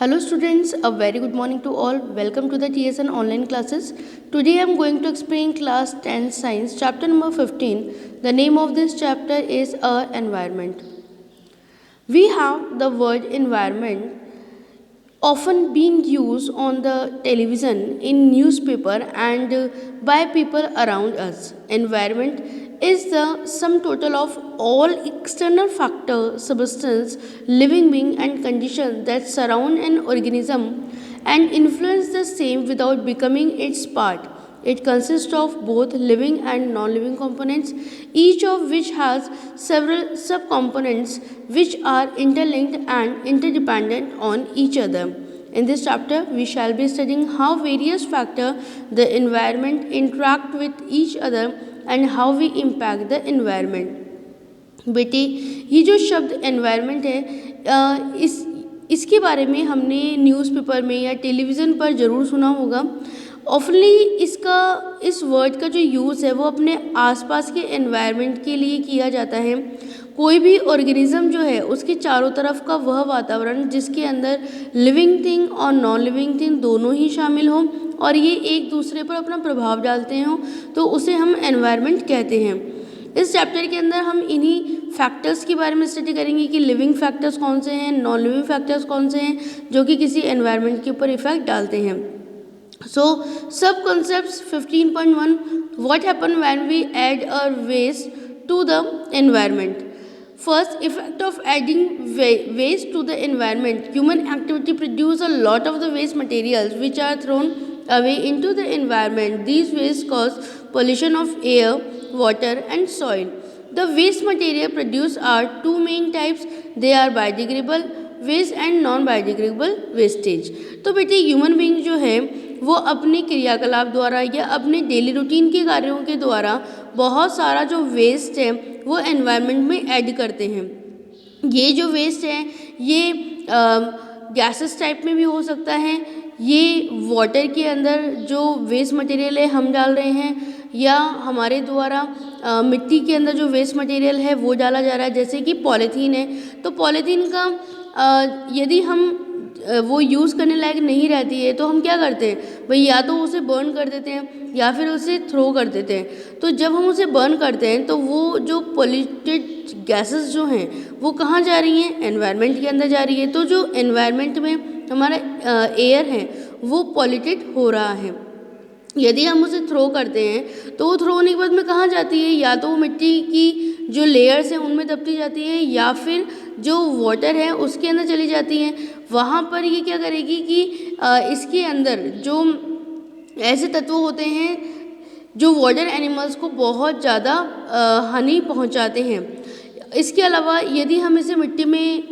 Hello students, a very good morning to all. Welcome to the TSN online classes. Today I am going to explain class 10 science chapter number 15. The name of this chapter is environment. We have the word environment often being used on the television, in newspaper and by people around us. Environment is the sum total of all external factors, substance, living being and conditions that surround an organism and influence the same without becoming its part. It consists of both living and non-living components, each of which has several subcomponents which are interlinked and interdependent on each other. In this chapter, we shall be studying how various factors the environment interact with each other and how we impact the environment. बेटे ये जो शब्द environment है इसके बारे में हमने newspaper में या टेलीविज़न पर ज़रूर सुना होगा. ऑफनली इस वर्ड का जो यूज़ है वो अपने आसपास के एनवायरनमेंट के लिए किया जाता है. कोई भी ऑर्गेनिज्म जो है उसके चारों तरफ का वह वातावरण जिसके अंदर लिविंग थिंग और नॉन लिविंग थिंग दोनों ही शामिल हों और ये एक दूसरे पर अपना प्रभाव डालते हों तो उसे हम एनवायरनमेंट कहते हैं. इस चैप्टर के अंदर हम इन्हीं फैक्टर्स के बारे में स्टडी करेंगे कि लिविंग फैक्टर्स कौन से हैं, नॉन लिविंग फैक्टर्स कौन से हैं जो कि किसी एनवायरनमेंट के ऊपर इफेक्ट डालते हैं. So, sub-concepts 15.1. What happen when we add a waste to the environment? First, effect of adding waste to the environment. Human activity produce a lot of the waste materials which are thrown away into the environment. These waste cause pollution of air, water and soil. The waste material produced are two main types. They are biodegradable waste and non-biodegradable wastage. तो बेटे human being जो है वो अपने क्रियाकलाप द्वारा या अपने डेली रूटीन के कार्यों के द्वारा बहुत सारा जो वेस्ट है वो एनवायरनमेंट में ऐड करते हैं. ये जो वेस्ट है ये गैसेस टाइप में भी हो सकता है, ये वाटर के अंदर जो वेस्ट मटेरियल है हम डाल रहे हैं या हमारे द्वारा मिट्टी के अंदर जो वेस्ट मटेरियल है वो डाला जा रहा है. जैसे कि पॉलीथीन है तो पॉलीथीन का यदि हम वो यूज़ करने लायक नहीं रहती है तो हम क्या करते हैं भाई, या तो उसे बर्न कर देते हैं या फिर उसे थ्रो कर देते हैं. तो जब हम उसे बर्न करते हैं तो वो जो पोल्यूटेड गैसेस जो हैं वो कहाँ जा रही हैं, एनवायरनमेंट के अंदर जा रही है. तो जो एनवायरनमेंट में हमारा एयर है वो पॉल्यूटेड हो रहा है. यदि हम उसे थ्रो करते हैं तो वो थ्रो होने के बाद में कहाँ जाती है, या तो वो मिट्टी की जो लेयर्स हैं उनमें दबती जाती है या फिर जो वाटर है उसके अंदर चली जाती हैं. वहाँ पर ये क्या करेगी कि इसके अंदर जो ऐसे तत्व होते हैं जो वाटर एनिमल्स को बहुत ज़्यादा हानि पहुँचाते हैं. इसके अलावा यदि हम इसे मिट्टी में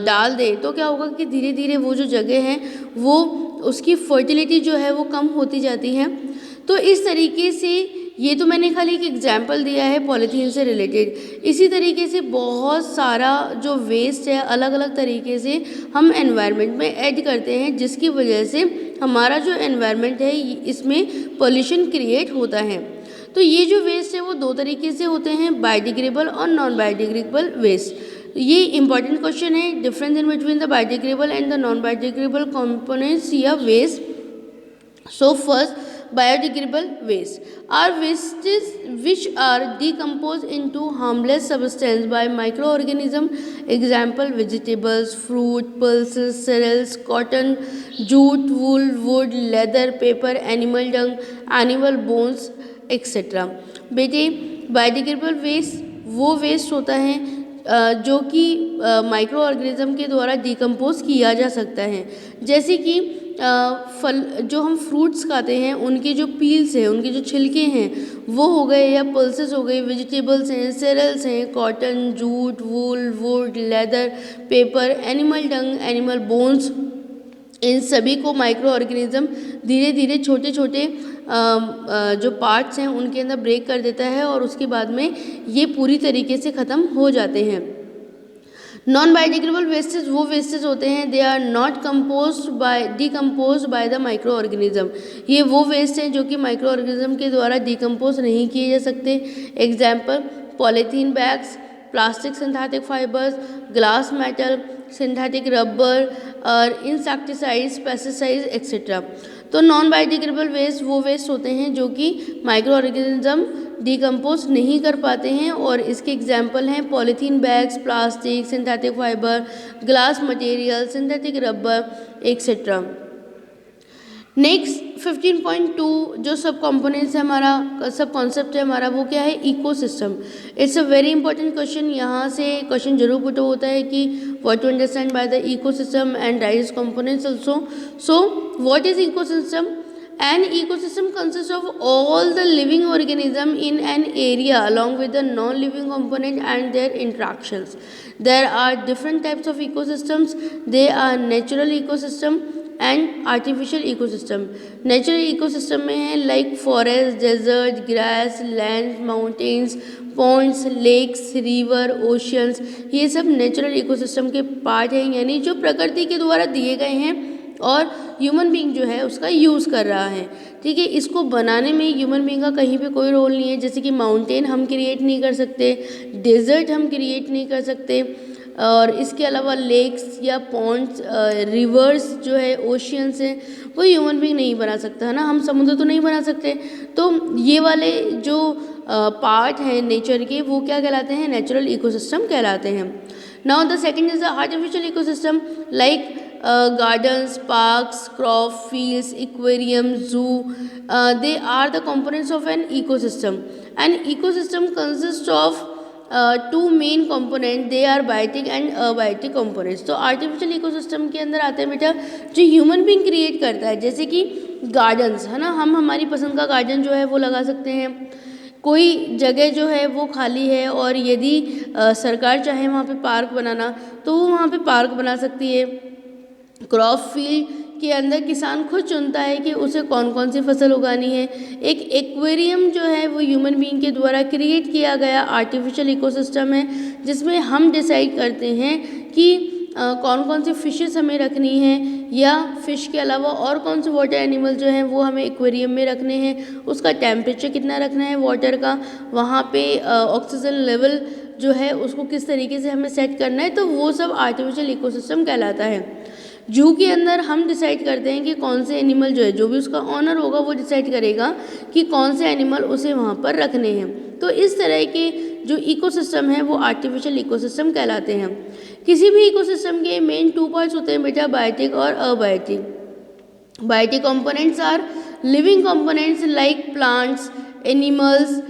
डाल दें तो क्या होगा कि धीरे धीरे वो जो जगह है वो उसकी फर्टिलिटी जो है वो कम होती जाती है. तो इस तरीके से ये तो मैंने खाली एक एग्जाम्पल दिया है पॉलीथीन से रिलेटेड. इसी तरीके से बहुत सारा जो वेस्ट है अलग अलग तरीके से हम एनवायरनमेंट में ऐड करते हैं जिसकी वजह से हमारा जो एनवायरनमेंट है इसमें पोल्यूशन क्रिएट होता है. तो ये जो वेस्ट है वो दो तरीके से होते हैं, बायोडिग्रेडेबल और नॉन बायोडिग्रेडेबल वेस्ट. ये इंपॉर्टेंट क्वेश्चन है, difference in between the biodegradable and the non biodegradable components या waste. So first, biodegradable waste are wastes which are decomposed into harmless substance by microorganisms. Example, vegetables, fruit, pulses, cereals, cotton, jute, wool, wood, leather, paper, animal dung, animal bones, etc. बेटे biodegradable waste वो waste होता है जो कि micro organism के द्वारा decompose किया जा सकता है. जैसे कि फल जो हम फ्रूट्स खाते हैं उनके जो पील्स हैं, उनके जो छिलके हैं वो हो गए, या पल्सेस हो गई, वेजिटेबल्स हैं, सेरेल्स हैं, cotton, jute, wool, wood, leather, paper, animal dung, animal bones, इन सभी को माइक्रो ऑर्गेनिज्म धीरे धीरे छोटे छोटे जो पार्ट्स हैं उनके अंदर ब्रेक कर देता है और उसके बाद में ये पूरी तरीके से ख़त्म हो जाते हैं. नॉन बायोडिग्रेडेबल वेस्टेज वो वेस्टेज होते हैं they are not decompose by the microorganism. ये वो वेस्ट हैं जो कि माइक्रो ऑर्गेनिज्म के द्वारा डिकम्पोज नहीं किए जा सकते. Example, polythene bags, plastic synthetic fibres, glass metal, synthetic rubber और इंसेक्टिसाइड्स, पेस्टिसाइड्स एक्सेट्रा। तो नॉन बायोडिग्रेडेबल वेस्ट वो वेस्ट होते हैं जो कि माइक्रो ऑर्गेनिज्म डिकम्पोज नहीं कर पाते हैं, और इसके एग्जाम्पल हैं polythene bags, plastic, synthetic fibre, glass material, synthetic rubber etcetera. Next 15.2 जो सब कंपोनेंट्स है हमारा, सब कॉन्सेप्ट है हमारा, वो क्या है, ecosystem. It's a very important question. यहाँ से क्वेश्चन जरूर पुट होता है कि what to understand by the ecosystem and rise components also. So what is ecosystem? An ecosystem consists of all the living organism in an area along with the non-living component and their interactions. There are different types of ecosystems. They are natural ecosystem and artificial ecosystem. Natural ecosystem में है like forest, desert, grass, land, mountains, ponds, lakes, river, oceans. ये सब natural ecosystem के part हैं, यानी जो प्रकृति के द्वारा दिए गए हैं और ह्यूमन बीइंग जो है उसका यूज़ कर रहा है। ठीक है, इसको बनाने में ह्यूमन बीइंग का कहीं पे कोई रोल नहीं है। जैसे कि माउंटेन हम क्रिएट नहीं कर सकते, डेजर्ट हम क्रिएट नहीं कर सकते, और इसके अलावा लेक्स या पॉन्ड्स, रिवर्स जो है, ओशियंस है, वो ह्यूमन बीइंग नहीं बना सकता है ना। हम समुद्र तो नहीं बना सकते। तो ये वाले जो पार्ट हैं नेचर के, वो क्या कहलाते हैं, नेचुरल इकोसिस्टम कहलाते हैं। Now the second is the artificial ecosystem like gardens, parks, crop fields, aquarium, zoo. They are the components of an ecosystem. An ecosystem consists of two main components. They are biotic and abiotic components. तो artificial ecosystem के अंदर आते हैं बेटा जो human being create करता है, जैसे कि गार्डन्स है ना, हम हमारी पसंद का गार्डन जो है वो लगा सकते हैं। कोई जगह जो है वो खाली है और यदि सरकार चाहे वहाँ पे पार्क बनाना तो वो वहाँ पे पार्क बना सकती है। क्रॉप फील्ड के अंदर किसान खुद चुनता है कि उसे कौन कौन सी फसल उगानी है। एक एक्वेरियम जो है वो ह्यूमन बीइंग के द्वारा क्रिएट किया गया आर्टिफिशियल इकोसिस्टम है, जिसमें हम डिसाइड करते हैं कि कौन कौन सी फिशेस हमें रखनी है, या फिश के अलावा और कौन से वाटर एनिमल जो हैं वो हमें एक्वेरियम में रखने हैं, उसका टेम्परेचर कितना रखना है वाटर का, वहाँ पे ऑक्सीजन लेवल जो है उसको किस तरीके से हमें सेट करना है। तो वो सब आर्टिफिशियल इकोसिस्टम कहलाता है। जू के अंदर हम डिसाइड करते हैं कि कौन से एनिमल जो है, जो भी उसका ऑनर होगा वो डिसाइड करेगा कि कौन से एनिमल उसे वहाँ पर रखने हैं। तो इस तरह के जो इकोसिस्टम है वो आर्टिफिशियल इकोसिस्टम कहलाते हैं। किसी भी इकोसिस्टम के मेन 2 पार्ट्स होते हैं बेटा, बायोटिक और abiotic. Biotic components are living components like plants, animals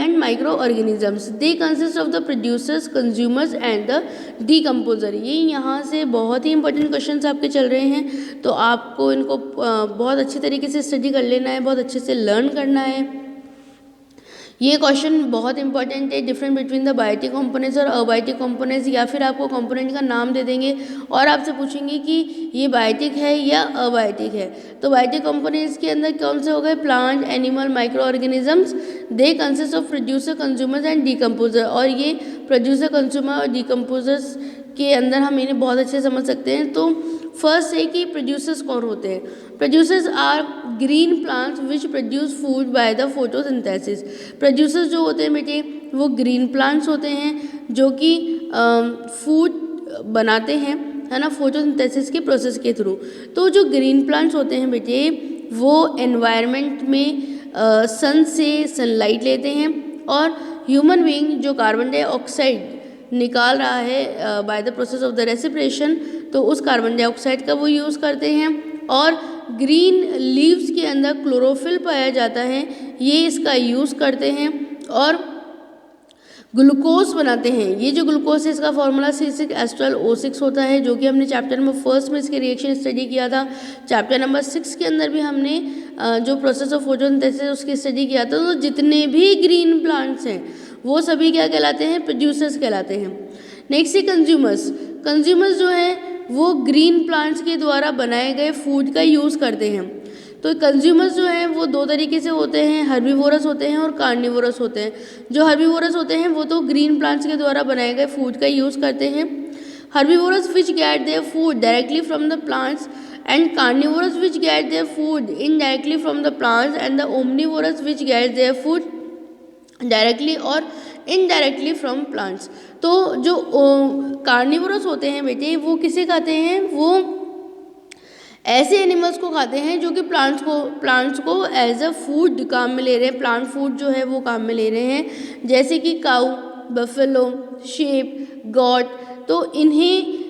and microorganisms. They consist of the producers, consumers and the decomposer. ये यहाँ से बहुत ही इंपॉर्टेंट क्वेश्चंस आपके चल रहे हैं, तो आपको इनको बहुत अच्छी तरीके से स्टडी कर लेना है, बहुत अच्छे से लर्न करना है। ये क्वेश्चन बहुत इंपॉर्टेंट है, different between the biotic components और अबायोटिक कंपोनेंट्स, या फिर आपको कंपोनेंट का नाम दे देंगे और आपसे पूछेंगे कि ये बायोटिक है या अबायोटिक है। तो बायोटिक कंपोनेंट्स के अंदर कौन से हो गए, plant, animal, micro organisms. They consist of producer, consumers and decomposer. और ये प्रोड्यूसर, कंज्यूमर और डिकम्पोजर्स के अंदर हम इन्हें बहुत अच्छे से समझ सकते हैं। तो फर्स्ट है कि प्रोड्यूसर्स कौन होते हैं। Producers are green plants which produce food by the photosynthesis. Producers जो होते हैं बेटे वो ग्रीन प्लांट्स होते हैं जो कि फूड बनाते हैं, है ना, फोटोसिंथेसिस के प्रोसेस के थ्रू। तो जो ग्रीन प्लांट्स होते हैं बेटे वो एनवायरनमेंट में सन से सनलाइट लेते हैं, और ह्यूमन बीइंग जो कार्बन डाइऑक्साइड निकाल रहा है by the process of the respiration, तो उस कार्बन डाइऑक्साइड का वो यूज़ करते हैं। और ग्रीन लीव्स के अंदर क्लोरोफिल पाया जाता है, ये इसका यूज़ करते हैं और ग्लूकोज बनाते हैं। ये जो ग्लूकोज है इसका फॉर्मूला C6H12O6 होता है, जो कि हमने चैप्टर नंबर 1 में इसके रिएक्शन स्टडी किया था। चैप्टर नंबर 6 के अंदर भी हमने जो प्रोसेस ऑफ फोटोसिंथेसिस उसकी स्टडी किया था। तो जितने भी ग्रीन प्लांट्स हैं वो सभी क्या कहलाते हैं, प्रोड्यूसर्स कहलाते हैं। नेक्स्ट है कंज्यूमर्स। कंज्यूमर्स जो है वो ग्रीन प्लांट्स के द्वारा बनाए गए फूड का यूज़ करते हैं। तो कंज्यूमर्स जो हैं वो 2 तरीके से होते हैं, हर्बीवोरस होते हैं और कार्निवोरस होते हैं। जो हर्बीवोरस होते हैं वो तो ग्रीन प्लांट्स के द्वारा बनाए गए फूड का यूज़ करते हैं। Herbivorous which get their food directly from the plants, and carnivorous which get their food indirectly from the plants, and the omnivorous which get their food directly और indirectly from plants. तो जो carnivorous होते हैं बेटे, वो किसे खाते हैं? वो ऐसे एनिमल्स को खाते हैं जो कि प्लांट्स को एज अ फूड काम में ले रहे हैं, प्लांट फूड जो है वो काम में ले रहे हैं, जैसे कि काऊ, बफेलो, शेप, गॉट। तो इन्हें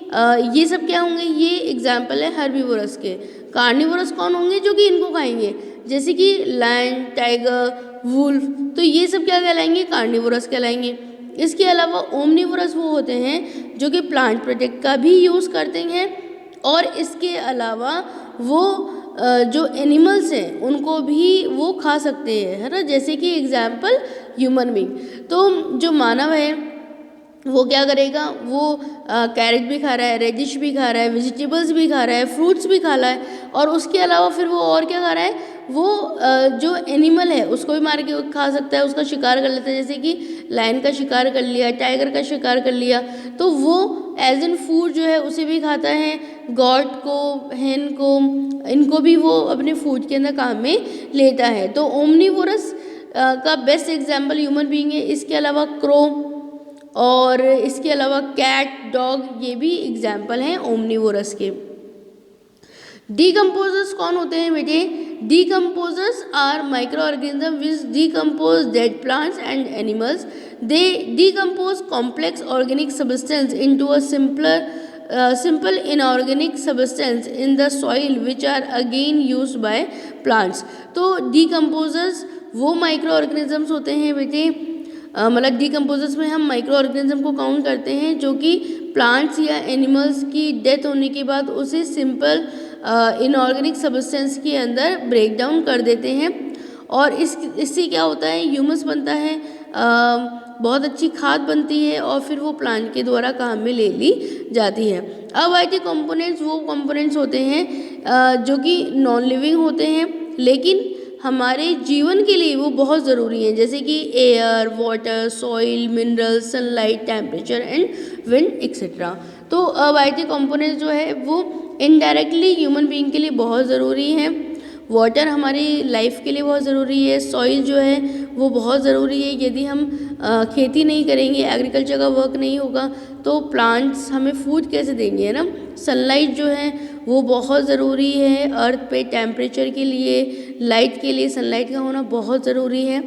ये सब क्या होंगे? ये एग्जाम्पल है हर्बीवोरस के। कार्निवोरस कौन होंगे? जो कि इनको खाएंगे, जैसे कि लायन, टाइगर, वुल्फ। तो ये सब क्या कहलाएंगे? कार्निवोरस कहलाएंगे। इसके अलावा ओमनिवोरस वो होते हैं जो कि प्लांट प्रोडक्ट का भी यूज़ करते हैं, और इसके अलावा वो जो एनिमल्स हैं उनको भी वो खा सकते हैं, है ना, जैसे कि एग्जाम्पल ह्यूमन बीइंग। तो जो मानव है वो क्या करेगा? वो कैरेट भी खा रहा है, रेडिश भी खा रहा है, वेजिटेबल्स भी खा रहा है, फ्रूट्स भी खा रहा है, और उसके अलावा फिर वो और क्या खा रहा है? वो जो एनिमल है उसको भी मार के खा सकता है, उसका शिकार कर लेता है, जैसे कि लायन का शिकार कर लिया, टाइगर का शिकार कर लिया। तो वो एज इन फूड जो है उसे भी खाता है, गॉट को, हेन को, इनको भी वो अपने फूड के अंदर काम में लेता है। तो ओमनीवोरस का बेस्ट एग्जाम्पल ह्यूमन बीइंग है। इसके अलावा क्रो और इसके अलावा कैट, डॉग, ये भी एग्जाम्पल हैं ओमनीवोरस के। डीकम्पोजर्स कौन होते हैं बेटे? Decomposers are microorganism which decompose dead plants and animals. They decompose complex organic substance into a simple inorganic substance in the soil which are again used by plants। तो decomposers वो micro organisms होते हैं बेटे, मतलब decomposers में हम micro organism को count करते हैं जो कि प्लांट्स या एनिमल्स की डेथ होने के बाद उसे सिंपल इनऑर्गेनिक सब्सटेंस के अंदर ब्रेक डाउन कर देते हैं, और इससे क्या होता है? ह्यूमस बनता है, बहुत अच्छी खाद बनती है, और फिर वो प्लांट के द्वारा काम में ले ली जाती है। अबायोटिक कंपोनेंट्स वो कंपोनेंट्स होते हैं जो कि नॉन लिविंग होते हैं, लेकिन हमारे जीवन के लिए वो बहुत ज़रूरी हैं, जैसे कि air, water, soil, minerals, sunlight, temperature and wind etcetera. तो अबायोटिक कंपोनेंट्स जो है वो इनडायरेक्टली ह्यूमन बीइंग के लिए बहुत ज़रूरी हैं। वाटर हमारी लाइफ के लिए बहुत ज़रूरी है, सॉइल जो है वो बहुत ज़रूरी है। यदि हम खेती नहीं करेंगे, एग्रीकल्चर का वर्क नहीं होगा, तो प्लांट्स हमें फूड कैसे देंगे, है ना। सनलाइट जो है वो बहुत ज़रूरी है अर्थ पे, टेम्परेचर के लिए, लाइट के लिए सनलाइट का होना बहुत ज़रूरी है।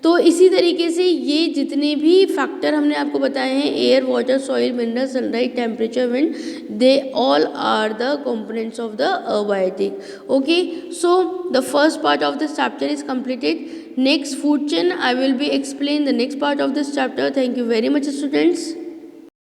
तो इसी तरीके से ये जितने भी फैक्टर हमने आपको बताए हैं, air, water, soil, mineral, sunlight, temperature, wind, they all are the components of the abiotic। Okay, so the first part of this chapter is completed. Next food chain I will be explain the next part of this chapter. Thank you very much students.